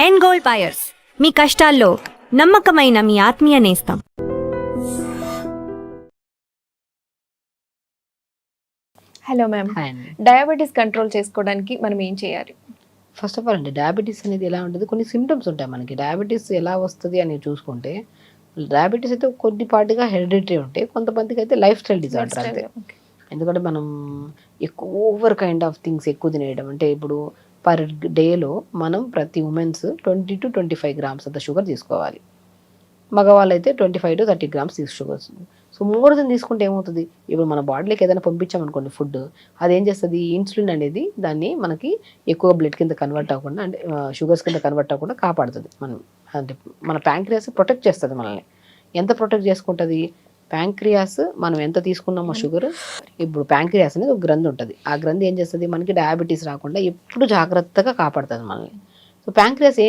End gold buyers, మీ కష్టాల్లో నమ్మకమైన మీ ఆత్మీయ నేస్తం. హలో మ్యామ్, హాయ్ అండి. డయాబెటీస్ కంట్రోల్ చేసుకోవడానికి మనం ఏం చేయాలి? ఫస్ట్ ఆఫ్ ఆల్ అండి, డయాబెటీస్ అనేది ఎలా ఉంటుంది, కొన్ని సిమ్టమ్స్ ఉంటాయి మనకి. డయాబెటీస్ ఎలా వస్తుంది అని చూసుకుంటే, డయాబెటీస్ అయితే కొద్దిపాటిగా హెరిడిటరీ ఉంటాయి, కొంతమందికి అయితే లైఫ్ స్టైల్ డిజార్డర్ అంతే. ఎందుకంటే మనం ఎక్కువ ఓవర్ కైండ్ ఆఫ్ థింగ్స్ ఎక్కువ తినేయడం, అంటే ఇప్పుడు పర్ డేలో మనం ప్రతి ఉమెన్స్ 20 to 25 grams అంత షుగర్ తీసుకోవాలి. మగవాళ్ళు అయితే 25 to 30 grams sugars. So more than తీసుకుంటే ఏమవుతుంది, ఇప్పుడు మన బాడీలోకి ఏదైనా పంపించామనుకోండి ఫుడ్, అది ఏం చేస్తుంది, ఇన్సులిన్ అనేది దాన్ని మనకి ఎక్కువ బ్లడ్ కింద కన్వర్ట్ అవ్వకుండా, అంటే షుగర్స్ కింద కన్వర్ట్ అవ్వకుండా కాపాడుతుంది. మనం అంటే మన ప్యాంక్రియాస్ ప్రొటెక్ట్ చేస్తుంది మనల్ని. ఎంత ప్రొటెక్ట్ చేసుకుంటుంది ప్యాంక్రియాస్, మనం ఎంత తీసుకున్నామో షుగర్. ఇప్పుడు ప్యాంక్రియాస్ అనేది ఒక గ్రంథి ఉంటుంది, ఆ గ్రంథి ఏం చేస్తుంది, మనకి డయాబెటీస్ రాకుండా ఎప్పుడు జాగ్రత్తగా కాపాడుతుంది మనల్ని. సో ప్యాంక్రియాస్ ఏ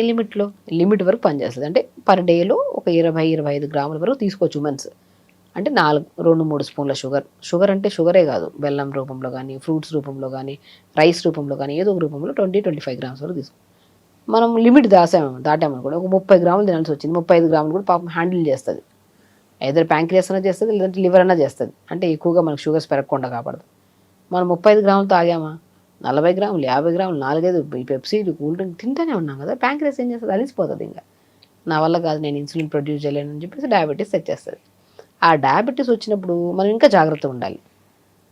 లిమిట్ వరకు పనిచేస్తుంది, అంటే పర్ డేలో ఒక 20-25 గ్రాముల వరకు తీసుకోవచ్చు ఉమెన్స్. అంటే 2-3 స్పూన్ల షుగర్ అంటే షుగరే కాదు, బెల్లం రూపంలో కానీ, ఫ్రూట్స్ రూపంలో కానీ, రైస్ రూపంలో కానీ, ఏదో ఒక రూపంలో 20-25 గ్రామ్స్ వరకు తీసుకో. మనం లిమిట్ దాటామనుకోండి, ఒక 30 గ్రాములు తినాల్సి వచ్చింది, 35 గ్రాములు కూడా పాపం హ్యాండిల్ చేస్తుంది. ఏదైనా ప్యాంక్రియాస్ అన్నా చేస్తుంది, లేదంటే లివర్ అన్నా చేస్తుంది, అంటే ఎక్కువగా మనకు షుగర్స్ పెరగకుండా కాపాడుతుంది. మనం 35 గ్రాములు తాగామా, 40 గ్రాములు, 50 గ్రాములు, 4-5 పెప్సీలు, కూల్ డ్రింక్ తింటూనే ఉన్నాం కదా, ప్యాంక్రియాస్ ఏం చేస్తుంది, అలిసిపోతుంది. ఇంకా నా వల్ల కాదు, నేను ఇన్సులిన్ ప్రొడ్యూస్ చేయలేను అని చెప్పేసి డయాబెటీస్ తెచ్చేస్తుంది. ఆ డయాబెటీస్ వచ్చినప్పుడు మనం ఇంకా జాగ్రత్తగా ఉండాలి.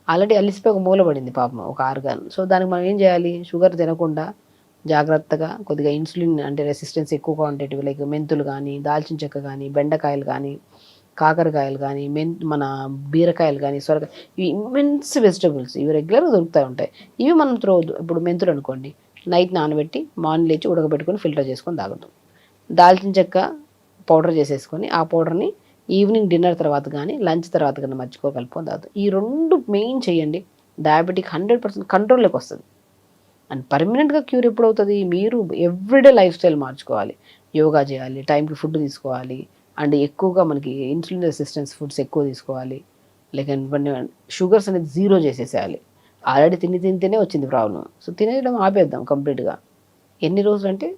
ఆల్రెడీ అలిసిపోయి ఒక మూలపడింది పాపం ఒక ఆర్గాన్. సో దానికి మనం ఏం చేయాలి, షుగర్ తినకుండా జాగ్రత్తగా కొద్దిగా ఇన్సులిన్, అంటే రెసిస్టెన్స్ ఎక్కువగా ఉండేటివి, లైక్ మెంతులు కానీ, దాల్చిన చెక్క కానీ, బెండకాయలు కానీ, కాకరకాయలు కానీ, మన బీరకాయలు కానీ, సొరకాయ, ఇవి ఇమ్మెన్స్ వెజిటబుల్స్, ఇవి రెగ్యులర్గా దొరుకుతూ ఉంటాయి. ఇవి మనం ఇప్పుడు మెంతులు అనుకోండి, నైట్ నానబెట్టి మార్నింగ్ లేచి ఉడకబెట్టుకొని ఫిల్టర్ చేసుకొని తాగుతాం. దాల్చిన చెక్క పౌడర్ చేసేసుకొని ఆ పౌడర్ని ఈవినింగ్ డిన్నర్ తర్వాత కానీ, లంచ్ తర్వాత కానీ మర్చిపో కలుపుకొని తాగుతాం. ఈ 2 మెయిన్ చేయండి, డయాబెటిక్ 100% కంట్రోల్లోకి వస్తుంది. అండ్ పర్మనెంట్గా క్యూర్ ఎప్పుడు అవుతుంది, మీరు ఎవ్రీడే లైఫ్ స్టైల్ మార్చుకోవాలి, యోగా చేయాలి, టైంకి ఫుడ్ తీసుకోవాలి, అండ్ ఎక్కువగా మనకి ఇన్సులిన్ రెసిస్టెన్స్ ఫుడ్స్ ఎక్కువ తీసుకోవాలి, లేక షుగర్స్ అనేది 0 చేసేసేయాలి. ఆల్రెడీ తింటేనే వచ్చింది ప్రాబ్లం, సో తినేయడం ఆపేద్దాం కంప్లీట్గా. ఎన్ని రోజులు అంటే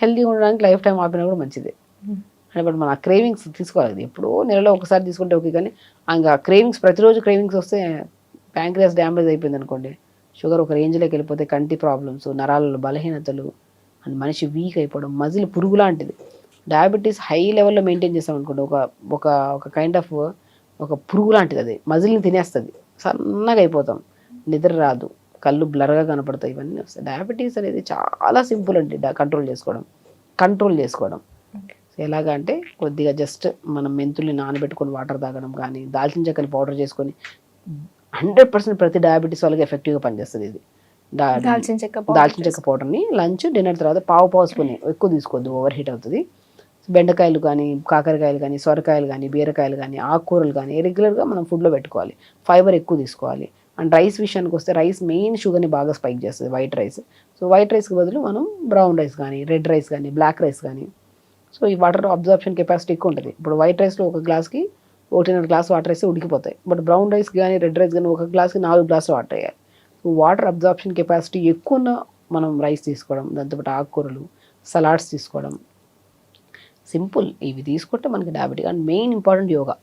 హెల్తీగా ఉండడానికి లైఫ్ టైం ఆపినా కూడా మంచిది. అంటే బట్ మన క్రేవింగ్స్ తీసుకోవాలి, ఎప్పుడో నెలలో ఒకసారి తీసుకుంటే ఓకే, కానీ ఇంకా క్రేవింగ్స్ ప్రతిరోజు క్రేవింగ్స్ వస్తే ప్యాంక్రియాస్ డ్యామేజ్ అయిపోయింది అనుకోండి, షుగర్ ఒక రేంజ్లోకి వెళ్ళిపోతే కంటి ప్రాబ్లమ్స్, నరాలలో బలహీనతలు, అండ్ మనిషి వీక్ అయిపోవడం, మజిల్ పురుగు లాంటిది. డయాబెటీస్ హై లెవెల్లో మెయింటైన్ చేస్తాం అనుకోండి, ఒక కైండ్ ఆఫ్ ఒక పురుగు లాంటిది, అది మజిల్ని తినేస్తుంది, సన్నగా అయిపోతాం, నిద్ర రాదు, కళ్ళు బ్లర్గా కనపడతాయి, ఇవన్నీ వస్తాయి. డయాబెటీస్ అనేది చాలా సింపుల్ అండి కంట్రోల్ చేసుకోవడం. ఎలాగా అంటే కొద్దిగా జస్ట్ మనం మెంతుల్ని నానబెట్టుకొని వాటర్ తాగడం కానీ, దాల్చిన చెక్కని పౌడర్ చేసుకొని 100% ప్రతి డయాబెటీస్ వాళ్ళకి ఎఫెక్టివ్గా పనిచేస్తుంది. ఇది దాల్చిన చెక్క పౌడర్ని లంచ్ డిన్నర్ తర్వాత పావు స్పూన్, ఎక్కువ తీసుకోవద్దు, ఓవర్ హీట్ అవుతుంది. బెండకాయలు కానీ, కాకరకాయలు కానీ, సొరకాయలు కానీ, బీరకాయలు కానీ, ఆకుకూరలు కానీ రెగ్యులర్గా మనం ఫుడ్లో పెట్టుకోవాలి. ఫైబర్ ఎక్కువ తీసుకోవాలి. అండ్ రైస్ విషయానికి వస్తే, రైస్ మెయిన్ షుగర్ని బాగా స్పైక్ చేస్తుంది, వైట్ రైస్. సో వైట్ రైస్కి బదులు మనం బ్రౌన్ రైస్ కానీ, రెడ్ రైస్ కానీ, బ్లాక్ రైస్ కానీ. సో ఈ వాటర్ అబ్జార్ప్షన్ కెపాసిటీ ఎక్కువ ఉంటుంది. ఇప్పుడు వైట్ రైస్లో ఒక గ్లాస్కి 1.5 గ్లాస్ వాటర్ వేస్తే ఉడికిపోతాయి, బట్ బ్రౌన్ రైస్ కానీ, రెడ్ రైస్ కానీ ఒక గ్లాస్కి 4 గ్లాసులు వాటర్ వేయాలి. సో వాటర్ అబ్జార్ప్షన్ కెపాసిటీ ఎక్కువ ఉన్న మనం రైస్ తీసుకోవడం, దాంతోపాటు ఆకుకూరలు, సలాడ్స్ తీసుకోవడం, సింపుల్ ఇవి తీసుకుంటే మనకి diabetic. And main important yoga.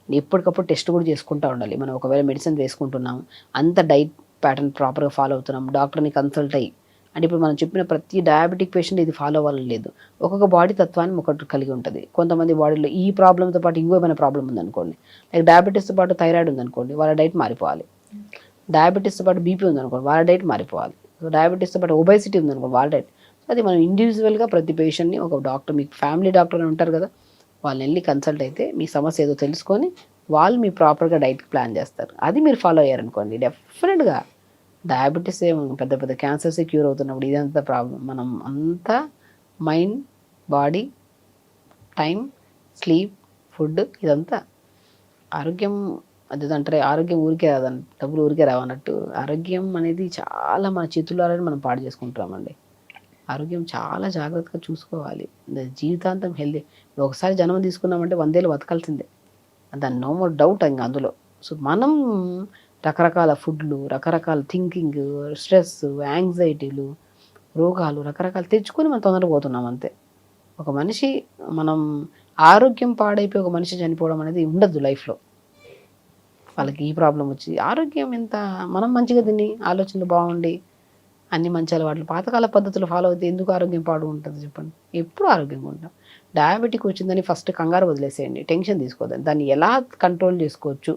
ఎప్పటికప్పుడు టెస్ట్ కూడా చేసుకుంటూ ఉండాలి. మనం ఒకవేళ మెడిసిన్ వేసుకుంటున్నాం, అంత డైట్ ప్యాటర్న్ ప్రాపర్గా ఫాలో అవుతున్నాం, డాక్టర్ని కన్సల్ట్ అయ్యి, అంటే ఇప్పుడు మనం చెప్పిన ప్రతి డయాబెటిక్ పేషెంట్ ఇది ఫాలో అవ్వాలని లేదు. ఒక్కొక్క బాడీ తత్వాన్ని ఒకటి కలిగి ఉంటుంది. కొంతమంది బాడీలో ఈ ప్రాబ్లంతో పాటు ఇంకో ఏమైనా ప్రాబ్లం ఉందనుకోండి, లైక్ డయాబెటీస్తో పాటు థైరాయిడ్ ఉందనుకోండి, వాళ్ళ డైట్ మారిపోవాలి. డయాబెటీస్తో పాటు బీపీ ఉందనుకోండి, వాళ్ళ డైట్ మారిపోవాలి. సో డయాబెటీస్తో పాటు ఒబేసిటీ ఉందనుకోండి, వాళ్ళ డైట్. అది మనం ఇండివిజువల్గా ప్రతి పేషెంట్ని ఒక డాక్టర్, మీకు ఫ్యామిలీ డాక్టర్ అని ఉంటారు కదా, వాళ్ళని వెళ్ళి కన్సల్ట్ అయితే మీ సమస్య ఏదో తెలుసుకొని వాళ్ళు మీ ప్రాపర్గా డైట్ ప్లాన్ చేస్తారు. అది మీరు ఫాలో అయ్యారనుకోండి, డెఫినెట్గా డయాబెటీస్ పెద్ద పెద్ద క్యాన్సర్సే క్యూర్ అవుతున్నప్పుడు ఇదంతా ప్రాబ్లం. మనం అంతా mind, body, time, sleep, food, ఇదంతా ఆరోగ్యం. అది అంటారు ఆరోగ్యం ఊరికే రాదని, డబ్బులు ఊరికే రావన్నట్టు, ఆరోగ్యం అనేది చాలా మన చేతుల్లోనే మనం పాడు చేసుకుంటున్నామండి. ఆరోగ్యం చాలా జాగ్రత్తగా చూసుకోవాలి, జీవితాంతం హెల్దీ. ఒకసారి జన్మ తీసుకున్నామంటే 100 ఏళ్ళు బతకాల్సిందే, దాని నో మోర్ డౌట్ ఇంకా అందులో. సో మనం రకరకాల ఫుడ్లు, రకరకాల థింకింగ్, స్ట్రెస్, యాంగ్జైటీలు, రోగాలు రకరకాలు తెచ్చుకొని మనం తొందరగా పోతున్నాం అంతే. ఒక మనిషి మనం ఆరోగ్యం పాడైపోయి ఒక మనిషి చనిపోవడం అనేది ఉండదు లైఫ్లో. వాళ్ళకి ఈ ప్రాబ్లం వచ్చి ఆరోగ్యం ఎంత మనం మంచిగా తిని ఆలోచనలు బాగుండి అన్ని మంచి అలవాట్లు పాతకాల పద్ధతులు ఫాలో అయితే ఎందుకు ఆరోగ్యం పాడు ఉంటుంది చెప్పండి. ఎప్పుడు ఆరోగ్యంగా ఉంటాం. డయాబెటిక్ వచ్చిందని ఫస్ట్ కంగారు వదిలేసేయండి, టెన్షన్ తీసుకోవద్దండి. దాన్ని ఎలా కంట్రోల్ చేసుకోవచ్చు,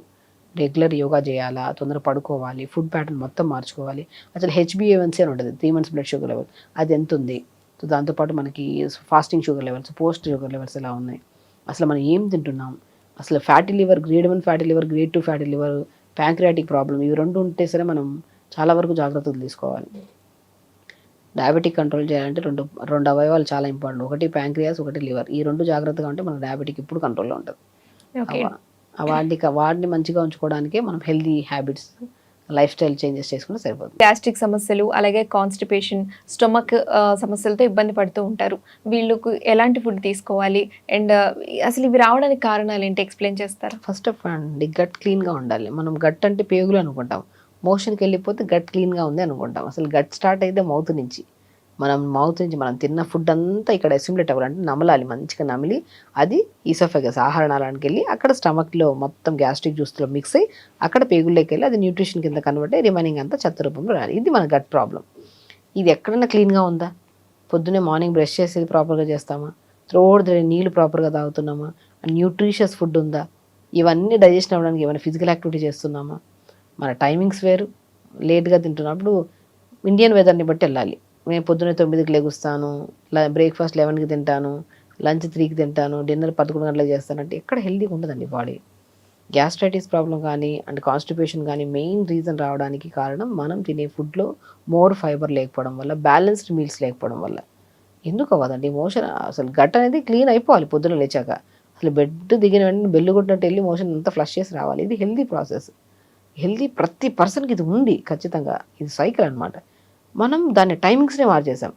రెగ్యులర్ యోగా చేయాలా, తొందర పడుకోవాలి, ఫుడ్ ప్యాటర్న్ మొత్తం మార్చుకోవాలి. అసలు HbA1c అని ఉంటుంది, 3 months బ్లడ్ షుగర్ లెవెల్, అది ఎంత ఉంది. సో దాంతోపాటు మనకి fasting sugar levels, post sugar levels ఎలా ఉన్నాయి, అసలు మనం ఏం తింటున్నాం, అసలు fatty liver, grade 1 fatty liver, grade 2 fatty liver, pancreatic problem, ఇవి 2 ఉంటే సరే మనం చాలా వరకు జాగ్రత్తలు తీసుకోవాలి. డయాబెటిక్ కంట్రోల్ చేయాలంటే రెండు అవయవాలు చాలా ఇంపార్టెంట్. ఒకటి ప్యాంక్రియాస్, ఒకటి లివర్. ఈ 2 జాగ్రత్తగా ఉంటే మన డయాబెటిక్ ఇప్పుడు కంట్రోల్లో ఉంటుంది. ఓకే. వాటిని మంచిగా ఉంచుకోవడానికే మనం healthy habits, life style changes చేసుకుంటే సరిపోతుంది. గ్యాస్ట్రిక్ సమస్యలు అలాగే కాన్స్టిపేషన్, స్టొమక్ సమస్యలతో ఇబ్బంది పడుతూ ఉంటారు. వీళ్ళకు ఎలాంటి ఫుడ్ తీసుకోవాలి అండ్ అసలు ఇవి రావడానికి కారణాలు ఏంటి ఎక్స్ప్లెయిన్ చేస్తారా? ఫస్ట్ ఆఫ్ ఆల్ అండి, గట్ క్లీన్గా ఉండాలి. మనం గట్ అంటే పేగులు అనుకుంటాం, మోషన్కి వెళ్ళిపోతే గట్ క్లీన్గా ఉంది అనుకుంటాం. అసలు గట్ స్టార్ట్ అయితే మౌత్ నుంచి. మనం తిన్న ఫుడ్ అంతా ఇక్కడ అసిమిలేట్ అవ్వాలంటే నమలాలి, మంచిగా నమిలి అది ఈసోఫాగస్ ఆహారనాళానికి వెళ్ళి అక్కడ స్టమక్లో మొత్తం గ్యాస్ట్రిక్ జ్యూస్లో మిక్స్ అయ్యి అక్కడ పేగుల్లోకి వెళ్ళి అది న్యూట్రిషన్ కింద కన్వర్ట్ అయ్యి రిమైనింగ్ అంతా చెత్త రూపంలో రాలి. ఇది మన గట్ ప్రాబ్లం. ఇది ఎక్కడైనా క్లీన్గా ఉందా? పొద్దున్నే మార్నింగ్ బ్రష్ చేసేది ప్రాపర్గా చేస్తామా? త్రోడ్ నీళ్ళు ప్రాపర్గా తాగుతున్నామా? న్యూట్రిషియస్ ఫుడ్ ఉందా? ఇవన్నీ డైజెషన్ అవ్వడానికి ఏమైనా ఫిజికల్ యాక్టివిటీ చేస్తున్నామా? మన టైమింగ్స్ వేరు. లేట్గా తింటున్నప్పుడు ఇండియన్ వెదర్ని బట్టి వెళ్ళాలి. నేను పొద్దున్నే 9కి లెగుస్తాను, బ్రేక్ఫాస్ట్ 11కి తింటాను, లంచ్ 3కి తింటాను, డిన్నర్ 11 గంటలకు చేస్తానంటే ఎక్కడ హెల్తీగా ఉండదండి బాడీ. గ్యాస్ట్రైటిస్ ప్రాబ్లం కానీ అండ్ కాన్స్టిపేషన్ కానీ మెయిన్ రీజన్ రావడానికి కారణం మనం తినే ఫుడ్లో మోర్ ఫైబర్ లేకపోవడం వల్ల, బ్యాలెన్స్డ్ మీల్స్ లేకపోవడం వల్ల. ఎందుకు అవ్వదండి మోషన్? అసలు గట్ అనేది క్లీన్ అయిపోవాలి పొద్దున్న లేచాక. అసలు బెడ్ దిగిన వెంటనే బెల్లు కొట్టినట్టు వెళ్ళి మోషన్ అంతా ఫ్లష్ చేసి రావాలి. ఇది హెల్తీ ప్రాసెస్. హెల్తీ ప్రతి పర్సన్కి ఇది ఉంది ఖచ్చితంగా. ఇది సైకిల్ అనమాట. మనం దాని టైమింగ్స్నే మార్చేసాం.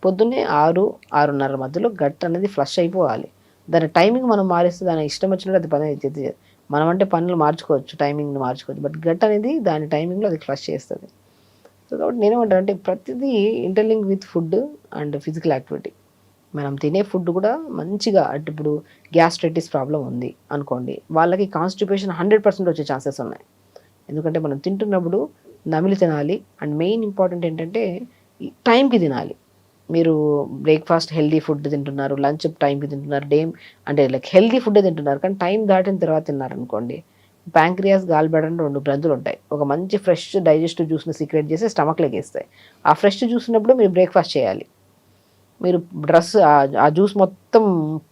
పొద్దున్నే 6-6:30 మధ్యలో గట్ అనేది ఫ్లష్ అయిపోవాలి. దాని టైమింగ్ మనం మారిస్తే దాని ఇష్టం వచ్చినట్టు అది పని అయితే మనం అంటే పనులు మార్చుకోవచ్చు, టైమింగ్ని మార్చుకోవచ్చు, బట్ గట్ అనేది దాని టైమింగ్లో అది ఫ్లష్ చేస్తుంది. సో కాబట్టి నేనేమంటాను అంటే ప్రతిదీ interlink with food and physical activity. మనం తినే ఫుడ్ కూడా మంచిగా, అంటే ఇప్పుడు గ్యాస్ట్రైటిస్ ప్రాబ్లం ఉంది అనుకోండి, వాళ్ళకి కాన్స్టిపేషన్ 100% వచ్చే ఛాన్సెస్ ఉన్నాయి. ఎందుకంటే మనం తింటున్నప్పుడు నమిలి తినాలి. అండ్ మెయిన్ ఇంపార్టెంట్ ఏంటంటే టైంకి తినాలి. మీరు బ్రేక్ఫాస్ట్ హెల్దీ ఫుడ్ తింటున్నారు, లంచ్ టైంకి తింటున్నారు, అంటే లైక్ హెల్దీ ఫుడ్ తింటున్నారు, కానీ టైం దాటిన తర్వాత తిన్నారనుకోండి, ప్యాంక్రియాస్, గాల్బ్లాడర్ అని 2 గ్రంథులు ఉంటాయి. ఒక మంచి ఫ్రెష్ డైజెస్టివ్ జ్యూస్ని సీక్రెట్ చేసి స్టమక్లోకి వేస్తాయి. ఆ ఫ్రెష్ జ్యూస్ ఉన్నప్పుడు మీరు బ్రేక్ఫాస్ట్ చేయాలి. మీరు ఆ జ్యూస్ మొత్తం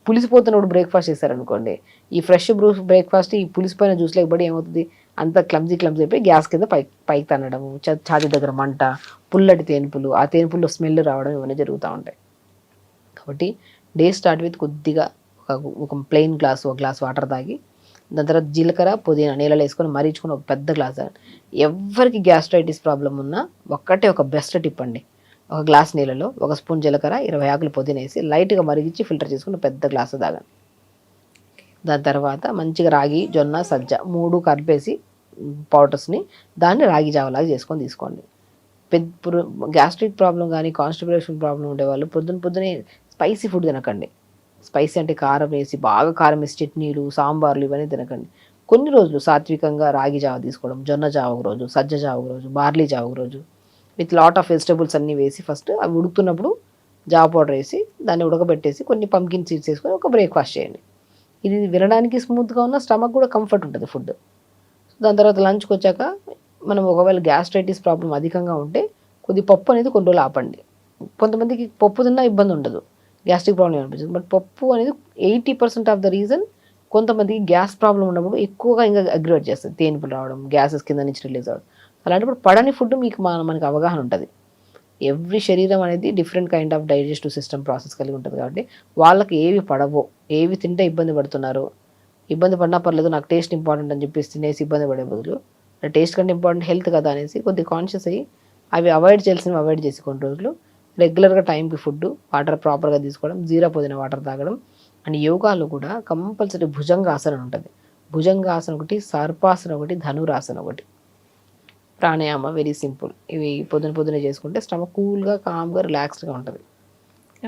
పులిసిపోతున్నప్పుడు బ్రేక్ఫాస్ట్ చేశారనుకోండి, ఈ ఫ్రెష్ బ్రేక్ఫాస్ట్ ఈ పులిసిపోయిన జ్యూస్ లేకపోతే ఏమవుతుంది, అంత క్లమ్జీ అయిపోయి గ్యాస్ కింద పైకి తన్నడము, ఛాతీ దగ్గర మంట, పుల్లటి తేనుపులు, ఆ తేనుపుల్లో స్మెల్ రావడం, ఇవన్నీ జరుగుతూ ఉంటాయి. కాబట్టి డే స్టార్ట్ విత్ కొద్దిగా ఒక ప్లెయిన్ గ్లాస్, ఒక గ్లాస్ వాటర్ తాగి, దాని తర్వాత జీలకర్ర, పుదీనా నీళ్ళలో వేసుకొని మరీచుకొని ఒక పెద్ద గ్లాస్. ఎవరికి గ్యాస్ట్రైటిస్ ప్రాబ్లం ఉన్నా ఒక బెస్ట్ టిప్ అండి, ఒక గ్లాస్ నీళ్ళలో 1 స్పూన్ జీలకర్ర, 20 ఆకులు పుదీనా వేసి లైట్గా మరిగించి ఫిల్టర్ చేసుకుని పెద్ద గ్లాసు తాగండి. దాని తర్వాత మంచిగా రాగి, జొన్న, సజ్జ 3 కలిపేసి పౌడర్స్ని దాన్ని రాగి జావలాగా చేసుకొని తీసుకోండి. గ్యాస్ట్రిక్ ప్రాబ్లం కానీ కాన్స్టిపేషన్ ప్రాబ్లం ఉండేవాళ్ళు పొద్దునే స్పైసీ ఫుడ్ తినకండి. స్పైసీ అంటే కారం వేసి, బాగా కారం వేసి చట్నీలు, సాంబార్లు ఇవన్నీ తినకండి. కొన్ని రోజులు సాత్వికంగా రాగి జావ తీసుకోవడం, జొన్న జావ ఒక రోజు, సజ్జ జావ ఒక రోజు, బార్లీ జావ ఒక రోజు, విత్ లాట్ ఆఫ్ వెజిటబుల్స్ అన్నీ వేసి ఫస్ట్ అవి ఉడుకుతున్నప్పుడు జావ పౌడర్ వేసి దాన్ని ఉడకబెట్టేసి కొన్ని పంకిన్ సీడ్స్ వేసుకొని ఒక బ్రేక్ఫాస్ట్ చేయండి. ఇది వినడానికి స్మూత్గా ఉన్న, స్టమక్ కూడా కంఫర్ట్ ఉంటుంది ఫుడ్. దాని తర్వాత లంచ్కి వచ్చాక మనం ఒకవేళ గ్యాస్ట్రైటిస్ ప్రాబ్లం అధికంగా ఉంటే పప్పు అనేది కొన్ని రోజులు ఆపండి. కొంతమందికి పప్పు తిన్నా ఇబ్బంది ఉండదు, గ్యాస్ట్రిక్ ప్రాబ్లం అనిపిస్తుంది, బట్ పప్పు అనేది 80% ఆఫ్ ద రీజన్ కొంతమందికి గ్యాస్ ప్రాబ్లం ఉన్నప్పుడు ఎక్కువగా ఇంకా అగ్రివేట్ చేస్తుంది, తేనుపులు రావడం, గ్యాసెస్ కింద నుంచి రిలీజ్ అవ్వడం. అలాంటప్పుడు పడని ఫుడ్ మనకి అవగాహన ఉంటుంది. ఎవ్రీ శరీరం అనేది different kind of digestive system process కలిగి ఉంటుంది. కాబట్టి వాళ్ళకి ఏవి పడవో, ఏవి తింటే ఇబ్బంది పడుతున్నారో, ఇబ్బంది పడినా పర్లేదు నాకు టేస్ట్ ఇంపార్టెంట్ అని చెప్పేసి తినేసి ఇబ్బంది పడే బదులు టేస్ట్ కంటే ఇంపార్టెంట్ హెల్త్ కదా అనేసి కొద్దిగా కాన్షియస్ అయ్యి అవి అవాయిడ్ చేసి కొన్ని రోజులు రెగ్యులర్గా టైంకి ఫుడ్, వాటర్ ప్రాపర్గా తీసుకోవడం, జీరా పుదీనా వాటర్ తాగడం. అండ్ యోగాలో కూడా కంపల్సరీ భుజంగాసనం ఉంటుంది. భుజంగాసనం ఒకటి, సర్పాసనం ఒకటి, ధనురాసనం ఒకటి. Pranayama very simple. ఇవి పొద్దునే చేసుకుంటే స్టమక్ కూల్గా కామ్గా రిలాక్స్డ్గా ఉంటుంది.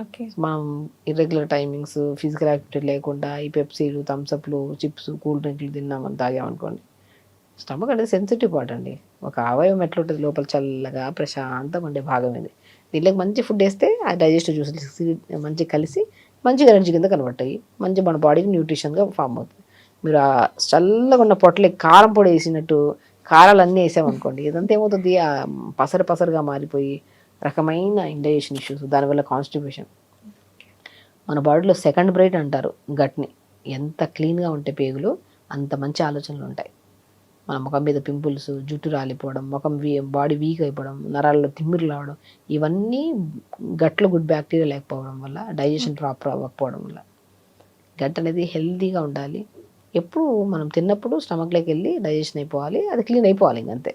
ఓకే. మనం ఇర్రెగ్యులర్ టైమింగ్స్, ఫిజికల్ యాక్టివిటీ లేకుండా ఈ పెప్సీలు, థమ్స్అప్లు, చిప్స్, కూల్ డ్రింక్లు తిన్నామని తాగామనుకోండి, స్టమక్ అనేది సెన్సిటివ్ పార్ట్ అండి. ఒక అవయవం ఎట్లా ఉంటుంది, లోపల చల్లగా ప్రశాంతంగా ఉండే భాగం ఇది. దీంట్లోకి మంచి ఫుడ్ వేస్తే ఆ డైజెస్టివ్ జ్యూసెస్ మంచిగా కలిసి మంచిగా ఎనర్జీ కింద కన్వర్ట్ అయ్యి మంచి మన బాడీకి న్యూట్రిషన్గా ఫామ్ అవుతుంది. మీరు ఆ చల్లగా ఉన్న పొట్టలే కారం పొడి వేసినట్టు కారాలు అన్నీ వేసామనుకోండి, ఇదంతా ఏమవుతుంది, ఆ పసరుగా మారిపోయి రకమైన ఇండైజెషన్ ఇష్యూస్, దానివల్ల కాన్స్టిపేషన్. మన బాడీలో సెకండ్ బ్రైట్ అంటారు గట్ని. ఎంత క్లీన్గా ఉంటే పేగులు అంత మంచి ఆలోచనలు ఉంటాయి. మన ముఖం మీద పింపుల్స్, జుట్టు రాలిపోవడం, బాడీ వీక్ అయిపోవడం, నరాల్లో తిమ్మిరి రావడం, ఇవన్నీ గట్లో గుడ్ బ్యాక్టీరియా లేకపోవడం వల్ల, డైజెషన్ ప్రాపర్ అవ్వకపోవడం వల్ల. గట్ అనేది హెల్తీగా ఉండాలి. ఎప్పుడు మనం తిన్నప్పుడు స్టమక్లోకి వెళ్ళి డైజెషన్ అయిపోవాలి, అది క్లీన్ అయిపోవాలి. ఇంకంతే.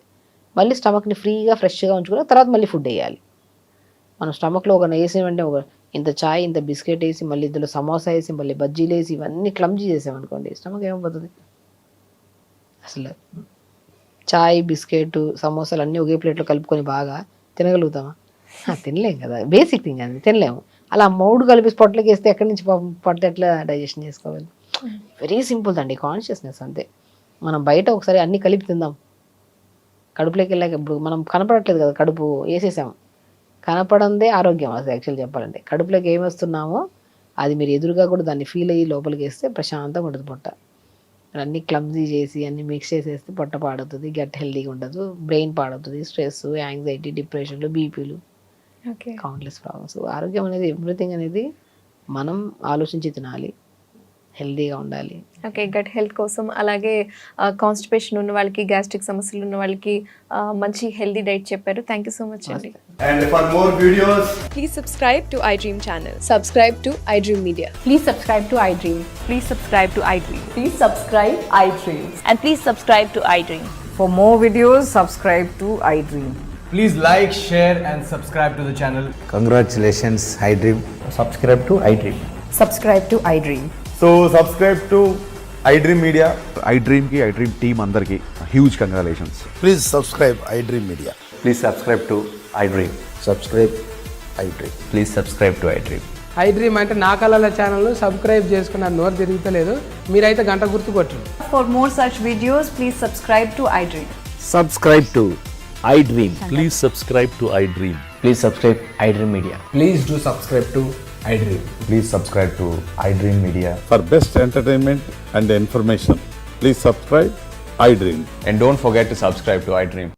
మళ్ళీ స్టమక్ని ఫ్రీగా ఫ్రెష్గా ఉంచుకుని తర్వాత మళ్ళీ ఫుడ్ వేయాలి. మనం స్టమక్లో ఒక వేసామంటే ఒక ఇంత చాయ్, ఇంత బిస్కెట్ వేసి, మళ్ళీ ఇందులో సమోసా వేసి, మళ్ళీ బజ్జీలు వేసి, ఇవన్నీ క్లమ్జీ చేసామనుకోండి, స్టమక్ ఏమైపోతుంది అసలు. చాయ్, బిస్కెట్, సమోసాలు అన్నీ ఒకే ప్లేట్లో కలుపుకొని బాగా తినగలుగుతామా? తినలేం కదా, బేసిక్ థింగ్ అది, తినలేము. అలా 3 కలిపి పొట్టలోకి వేస్తే ఎక్కడి నుంచి పొట్ట ఎట్లా డైజెషన్ చేసుకోవాలి? వెరీ సింపుల్ అండి, కాన్షియస్నెస్ అంతే. మనం బయట ఒకసారి అన్నీ కలిపి తిందాం, కడుపులోకి వెళ్ళాక ఇప్పుడు మనం కనపడట్లేదు కదా, కడుపు వేసేసాం, కనపడందే ఆరోగ్యం. అది యాక్చువల్ చెప్పాలంటే కడుపులోకి ఏమి వస్తున్నామో అది మీరు ఎదురుగా కూడా దాన్ని ఫీల్ అయ్యి లోపలికి వేస్తే ప్రశాంతంగా ఉంటుంది పొట్ట. అన్నీ క్లమ్జీ చేసి అన్నీ మిక్స్ చేసేస్తే పొట్ట పాడవుతుంది, గట్ హెల్తీగా ఉండదు, బ్రెయిన్ పాడవుతుంది, స్ట్రెస్, యాంగ్జైటీ, డిప్రెషన్లు, బీపీలు, కౌంట్లెస్ ప్రాబ్లమ్స్. ఆరోగ్యం అనేది ఎవ్రీథింగ్ అనేది మనం ఆలోచించి తినాలి, హెల్తీగా ఉండాలి. ఓకే. గట్ హెల్త్ కోసం, అలాగే కాన్స్టిపేషన్ ఉన్న వాళ్ళకి, గ్యాస్ట్రిక్ సమస్యలు ఉన్న వాళ్ళకి మంచి హెల్తీ డైట్ చెప్పారు. థ్యాంక్ యూ సో మచ్ అండి. And for more videos, Please subscribe to iDream channel. Subscribe to iDream Media. Please subscribe to iDream. Please subscribe to iDream. Please subscribe iDream. And please subscribe to iDream. For more videos, subscribe to iDream. please like, share and subscribe to the channel. Congratulations, iDream. Subscribe to iDream. Subscribe to iDream. So subscribe to iDream Media. iDream ki iDream team అందరికి huge congratulations. Please subscribe iDream Media. Please subscribe to iDream. Subscribe iDream. Please subscribe to iDream. iDream అంటే నా కళల channel subscribe చేసుకున్న నోరు తిరుగుతలేదు, మీరైతే గంట గుర్తు కొట్టండి. For more such videos, please subscribe to iDream. Subscribe to iDream. Please subscribe to iDream. Please subscribe iDream Media. Please do subscribe to iDream. Please subscribe to iDream Media. For best entertainment and information, please subscribe iDream. And don't forget to subscribe to iDream.